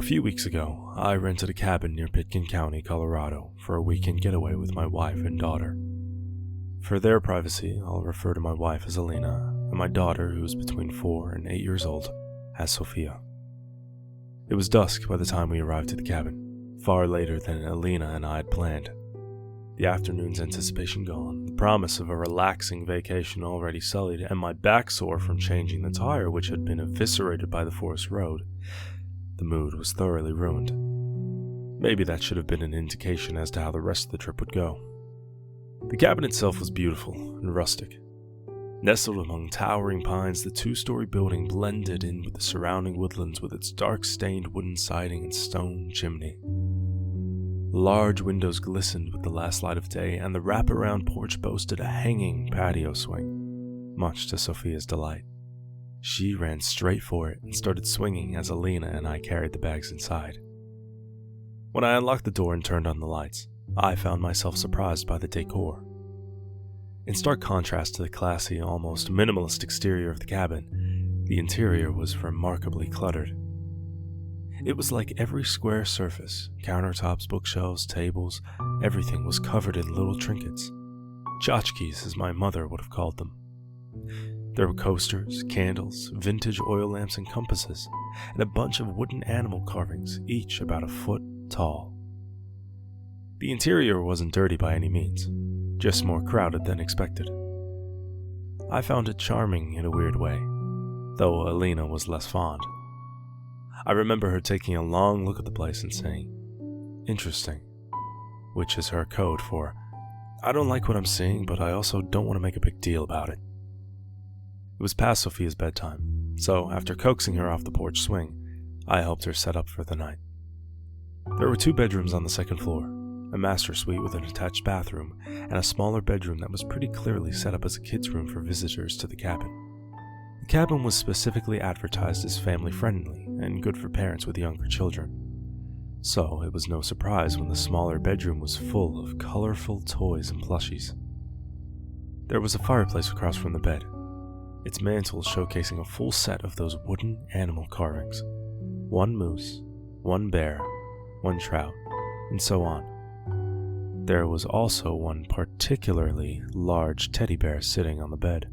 A few weeks ago, I rented a cabin near Pitkin County, Colorado, for a weekend getaway with my wife and daughter. For their privacy, I'll refer to my wife as Alina, and my daughter, who's between 4 and 8 years old, as Sophia. It was dusk by the time we arrived at the cabin, far later than Alina and I had planned. The afternoon's anticipation gone, the promise of a relaxing vacation already sullied, and my back sore from changing the tire which had been eviscerated by the forest road. The mood was thoroughly ruined. Maybe that should have been an indication as to how the rest of the trip would go. The cabin itself was beautiful and rustic. Nestled among towering pines, the 2-story building blended in with the surrounding woodlands with its dark-stained wooden siding and stone chimney. Large windows glistened with the last light of day, and the wraparound porch boasted a hanging patio swing, much to Sophia's delight. She ran straight for it and started swinging as Alina and I carried the bags inside. When I unlocked the door and turned on the lights, I found myself surprised by the decor. In stark contrast to the classy, almost minimalist exterior of the cabin, the interior was remarkably cluttered. It was like every square surface, countertops, bookshelves, tables, everything was covered in little trinkets. Tchotchkes, as my mother would have called them. There were coasters, candles, vintage oil lamps and compasses, and a bunch of wooden animal carvings, each about a foot tall. The interior wasn't dirty by any means, just more crowded than expected. I found it charming in a weird way, though Alina was less fond. I remember her taking a long look at the place and saying, "Interesting," which is her code for, "I don't like what I'm seeing, but I also don't want to make a big deal about it." It was past Sophia's bedtime, so after coaxing her off the porch swing, I helped her set up for the night. There were 2 bedrooms on the second floor, a master suite with an attached bathroom, and a smaller bedroom that was pretty clearly set up as a kid's room for visitors to the cabin. The cabin was specifically advertised as family-friendly and good for parents with younger children, so it was no surprise when the smaller bedroom was full of colorful toys and plushies. There was a fireplace across from the bed, its mantel showcasing a full set of those wooden animal carvings. 1 moose, 1 bear, 1 trout, and so on. There was also one particularly large teddy bear sitting on the bed,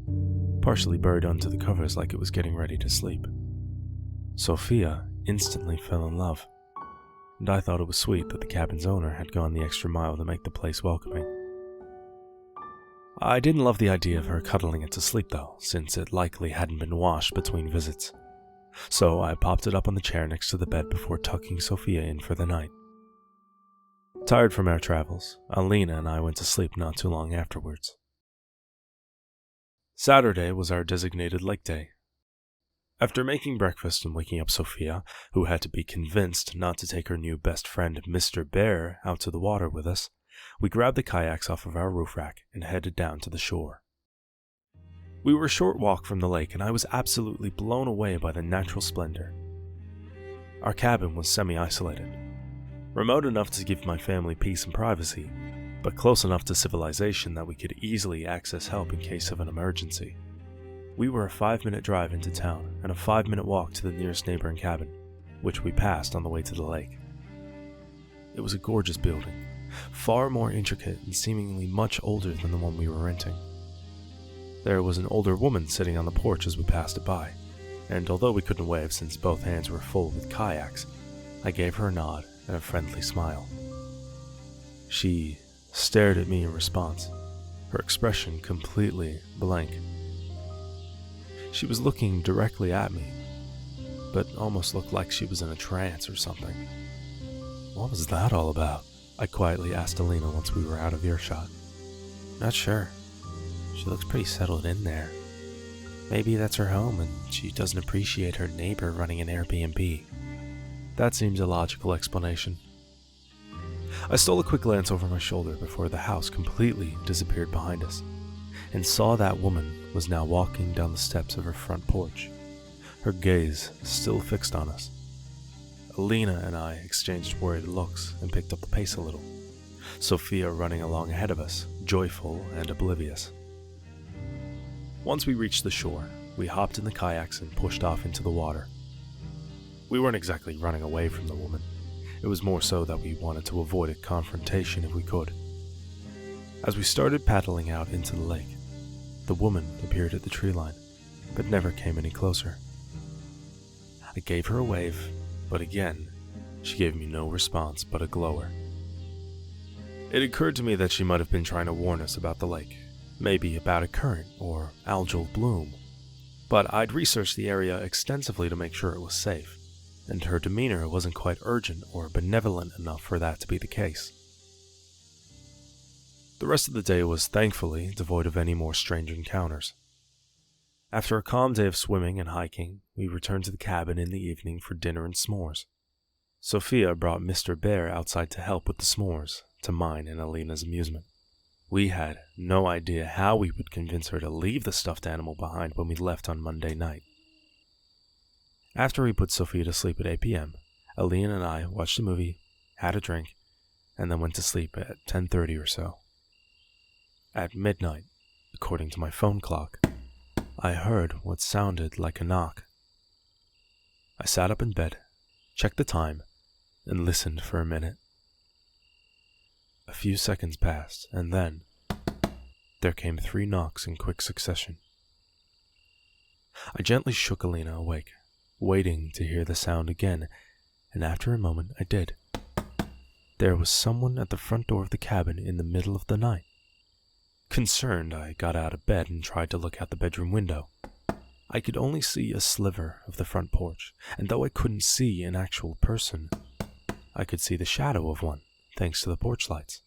partially buried under the covers like it was getting ready to sleep. Sophia instantly fell in love, and I thought it was sweet that the cabin's owner had gone the extra mile to make the place welcoming. I didn't love the idea of her cuddling it to sleep though, since it likely hadn't been washed between visits. So I popped it up on the chair next to the bed before tucking Sophia in for the night. Tired from our travels, Alina and I went to sleep not too long afterwards. Saturday was our designated lake day. After making breakfast and waking up Sophia, who had to be convinced not to take her new best friend Mr. Bear out to the water with us, we grabbed the kayaks off of our roof rack and headed down to the shore. We were a short walk from the lake and I was absolutely blown away by the natural splendor. Our cabin was semi-isolated, remote enough to give my family peace and privacy, but close enough to civilization that we could easily access help in case of an emergency. We were a 5-minute drive into town and a 5-minute walk to the nearest neighboring cabin, which we passed on the way to the lake. It was a gorgeous building, far more intricate and seemingly much older than the one we were renting. There was an older woman sitting on the porch as we passed it by, and although we couldn't wave since both hands were full with kayaks, I gave her a nod and a friendly smile. She stared at me in response, her expression completely blank. She was looking directly at me, but almost looked like she was in a trance or something. "What was that all about?" I quietly asked Alina once we were out of earshot. "Not sure. She looks pretty settled in there. Maybe that's her home and she doesn't appreciate her neighbor running an Airbnb." That seems a logical explanation. I stole a quick glance over my shoulder before the house completely disappeared behind us, and saw that woman was now walking down the steps of her front porch, her gaze still fixed on us. Alina and I exchanged worried looks and picked up the pace a little, Sophia running along ahead of us, joyful and oblivious. Once we reached the shore, we hopped in the kayaks and pushed off into the water. We weren't exactly running away from the woman. It was more so that we wanted to avoid a confrontation if we could. As we started paddling out into the lake, the woman appeared at the tree line, but never came any closer. I gave her a wave, but again, she gave me no response but a glower. It occurred to me that she might have been trying to warn us about the lake, maybe about a current or algal bloom, but I'd researched the area extensively to make sure it was safe, and her demeanor wasn't quite urgent or benevolent enough for that to be the case. The rest of the day was thankfully devoid of any more strange encounters. After a calm day of swimming and hiking, we returned to the cabin in the evening for dinner and s'mores. Sophia brought Mr. Bear outside to help with the s'mores, to mine and Alina's amusement. We had no idea how we would convince her to leave the stuffed animal behind when we left on Monday night. After we put Sophia to sleep at 8 p.m., Alina and I watched a movie, had a drink, and then went to sleep at 10:30 or so. At midnight, according to my phone clock, I heard what sounded like a knock. I sat up in bed, checked the time, and listened for a minute. A few seconds passed, and then there came 3 knocks in quick succession. I gently shook Alina awake, waiting to hear the sound again, and after a moment I did. There was someone at the front door of the cabin in the middle of the night. Concerned, I got out of bed and tried to look out the bedroom window. I could only see a sliver of the front porch, and though I couldn't see an actual person, I could see the shadow of one, thanks to the porch lights.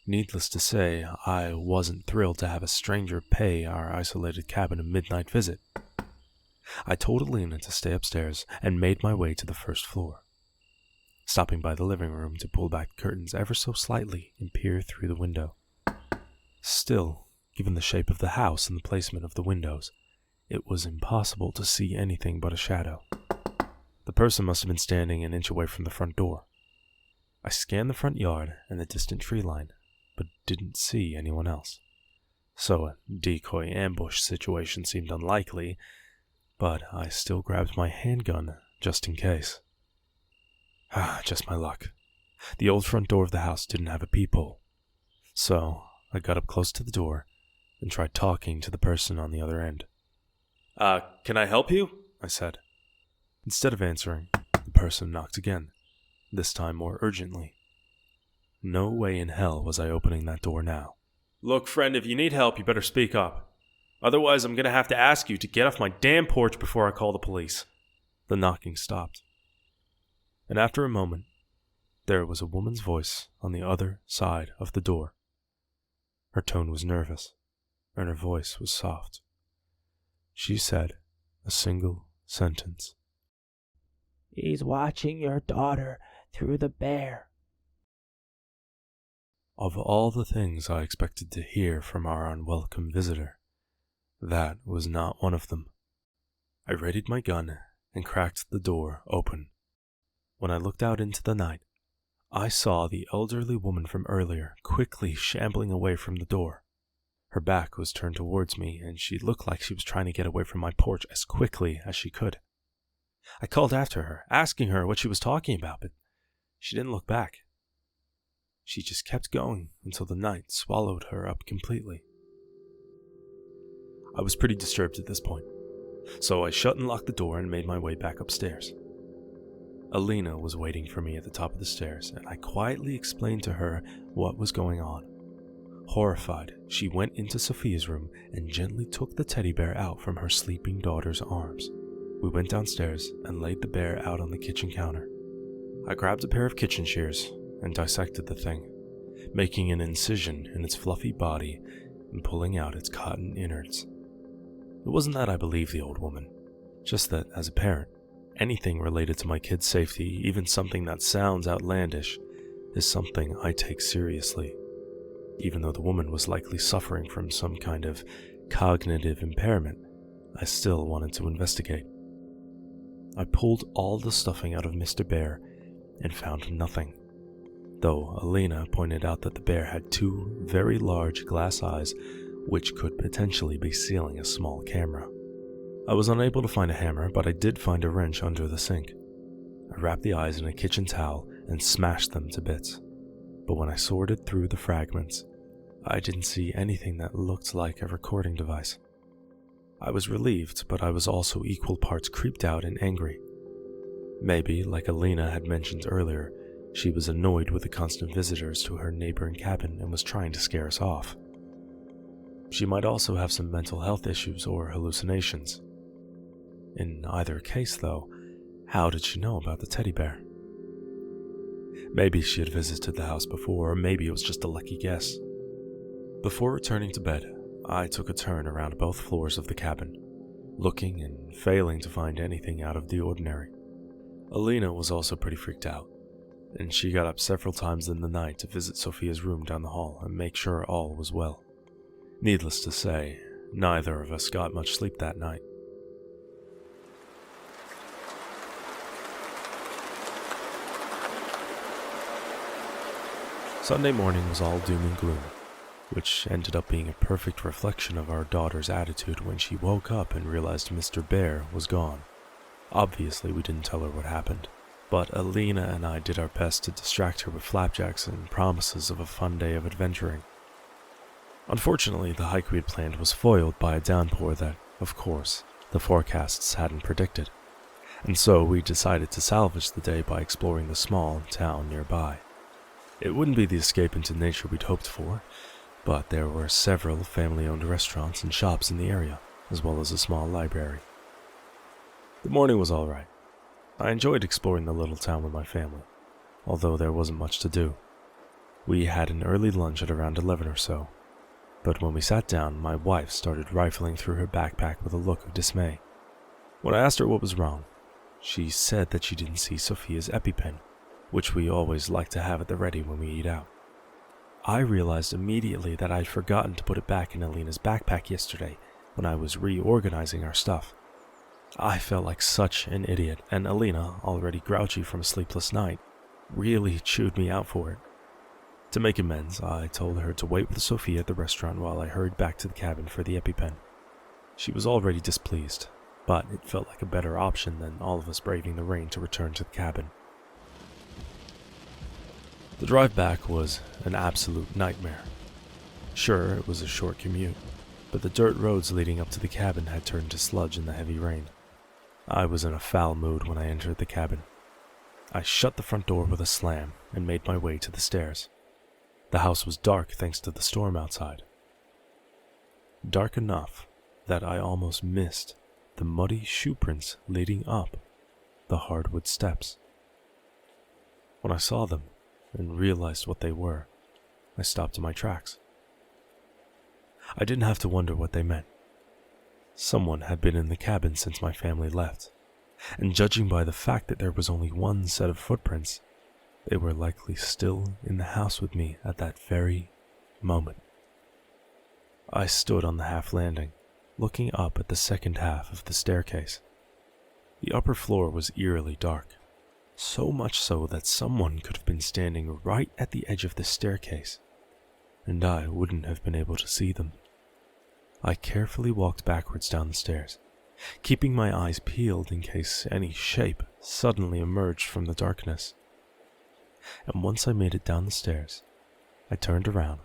Needless to say, I wasn't thrilled to have a stranger pay our isolated cabin a midnight visit. I told Alina to stay upstairs and made my way to the first floor, stopping by the living room to pull back the curtains ever so slightly and peer through the window. Still, given the shape of the house and the placement of the windows, it was impossible to see anything but a shadow. The person must have been standing an inch away from the front door. I scanned the front yard and the distant tree line, but didn't see anyone else. So a decoy ambush situation seemed unlikely, but I still grabbed my handgun just in case. Just my luck. The old front door of the house didn't have a peephole, so I got up close to the door and tried talking to the person on the other end. Can I help you? I said. Instead of answering, the person knocked again, this time more urgently. No way in hell was I opening that door now. Look, friend, if you need help, you better speak up. Otherwise, I'm going to have to ask you to get off my damn porch before I call the police. The knocking stopped. And after a moment, there was a woman's voice on the other side of the door. Her tone was nervous, and her voice was soft. She said a single sentence. "He's watching your daughter through the bear." Of all the things I expected to hear from our unwelcome visitor, that was not one of them. I readied my gun and cracked the door open. When I looked out into the night, I saw the elderly woman from earlier quickly shambling away from the door. Her back was turned towards me, and she looked like she was trying to get away from my porch as quickly as she could. I called after her, asking her what she was talking about, but she didn't look back. She just kept going until the night swallowed her up completely. I was pretty disturbed at this point, so I shut and locked the door and made my way back upstairs. Alina was waiting for me at the top of the stairs, and I quietly explained to her what was going on. Horrified, she went into Sophia's room and gently took the teddy bear out from her sleeping daughter's arms. We went downstairs and laid the bear out on the kitchen counter. I grabbed a pair of kitchen shears and dissected the thing, making an incision in its fluffy body and pulling out its cotton innards. It wasn't that I believed the old woman, just that as a parent, anything related to my kid's safety, even something that sounds outlandish, is something I take seriously. Even though the woman was likely suffering from some kind of cognitive impairment, I still wanted to investigate. I pulled all the stuffing out of Mr. Bear and found nothing, though Alina pointed out that the bear had 2 very large glass eyes which could potentially be sealing a small camera. I was unable to find a hammer, but I did find a wrench under the sink. I wrapped the eyes in a kitchen towel and smashed them to bits. But when I sorted through the fragments, I didn't see anything that looked like a recording device. I was relieved, but I was also equal parts creeped out and angry. Maybe, like Alina had mentioned earlier, she was annoyed with the constant visitors to her neighboring cabin and was trying to scare us off. She might also have some mental health issues or hallucinations. In either case, though, how did she know about the teddy bear? Maybe she had visited the house before, or maybe it was just a lucky guess. Before returning to bed, I took a turn around both floors of the cabin, looking and failing to find anything out of the ordinary. Alina was also pretty freaked out, and she got up several times in the night to visit Sophia's room down the hall and make sure all was well. Needless to say, neither of us got much sleep that night. Sunday morning was all doom and gloom, which ended up being a perfect reflection of our daughter's attitude when she woke up and realized Mr. Bear was gone. Obviously, we didn't tell her what happened, but Alina and I did our best to distract her with flapjacks and promises of a fun day of adventuring. Unfortunately, the hike we had planned was foiled by a downpour that, of course, the forecasts hadn't predicted, and so we decided to salvage the day by exploring the small town nearby. It wouldn't be the escape into nature we'd hoped for, but there were several family-owned restaurants and shops in the area, as well as a small library. The morning was all right. I enjoyed exploring the little town with my family, although there wasn't much to do. We had an early lunch at around 11 or so, but when we sat down, my wife started rifling through her backpack with a look of dismay. When I asked her what was wrong, she said that she didn't see Sophia's EpiPen, which we always like to have at the ready when we eat out. I realized immediately that I'd forgotten to put it back in Alina's backpack yesterday when I was reorganizing our stuff. I felt like such an idiot, and Alina, already grouchy from a sleepless night, really chewed me out for it. To make amends, I told her to wait with Sophia at the restaurant while I hurried back to the cabin for the EpiPen. She was already displeased, but it felt like a better option than all of us braving the rain to return to the cabin. The drive back was an absolute nightmare. Sure, it was a short commute, but the dirt roads leading up to the cabin had turned to sludge in the heavy rain. I was in a foul mood when I entered the cabin. I shut the front door with a slam and made my way to the stairs. The house was dark thanks to the storm outside. Dark enough that I almost missed the muddy shoe prints leading up the hardwood steps. When I saw them and realized what they were, I stopped in my tracks. I didn't have to wonder what they meant. Someone had been in the cabin since my family left, and judging by the fact that there was only one set of footprints, they were likely still in the house with me at that very moment. I stood on the half landing, looking up at the second half of the staircase. The upper floor was eerily dark, so much so that someone could have been standing right at the edge of the staircase, and I wouldn't have been able to see them. I carefully walked backwards down the stairs, keeping my eyes peeled in case any shape suddenly emerged from the darkness. And once I made it down the stairs, I turned around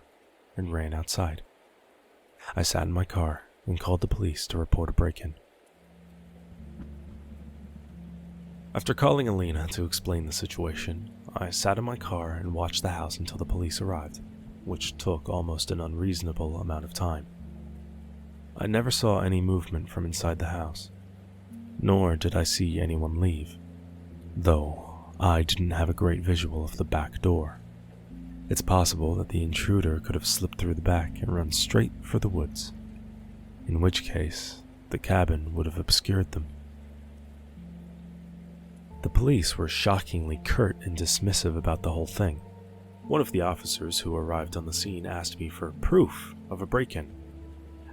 and ran outside. I sat in my car and called the police to report a break-in. After calling Alina to explain the situation, I sat in my car and watched the house until the police arrived, which took almost an unreasonable amount of time. I never saw any movement from inside the house, nor did I see anyone leave, though I didn't have a great visual of the back door. It's possible that the intruder could have slipped through the back and run straight for the woods, in which case the cabin would have obscured them. The police were shockingly curt and dismissive about the whole thing. One of the officers who arrived on the scene asked me for proof of a break-in,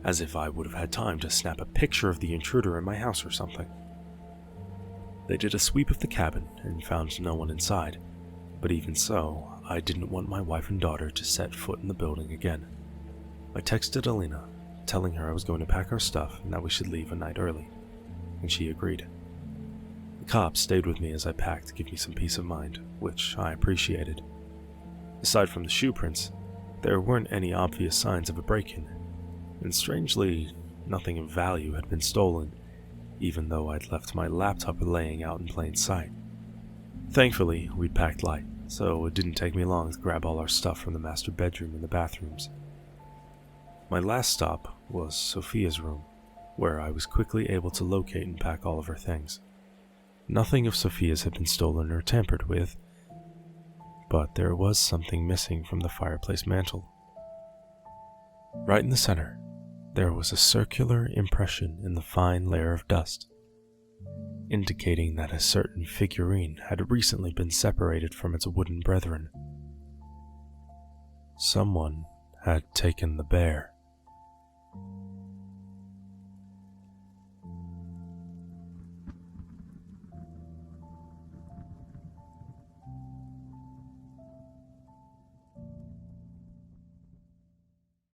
as if I would have had time to snap a picture of the intruder in my house or something. They did a sweep of the cabin and found no one inside, but even so, I didn't want my wife and daughter to set foot in the building again. I texted Alina, telling her I was going to pack our stuff and that we should leave a night early, and she agreed. The cops stayed with me as I packed to give me some peace of mind, which I appreciated. Aside from the shoe prints, there weren't any obvious signs of a break-in, and strangely, nothing of value had been stolen, even though I'd left my laptop laying out in plain sight. Thankfully, we'd packed light, so it didn't take me long to grab all our stuff from the master bedroom and the bathrooms. My last stop was Sophia's room, where I was quickly able to locate and pack all of her things. Nothing of Sophia's had been stolen or tampered with, but there was something missing from the fireplace mantel. Right in the center, there was a circular impression in the fine layer of dust, indicating that a certain figurine had recently been separated from its wooden brethren. Someone had taken the bear.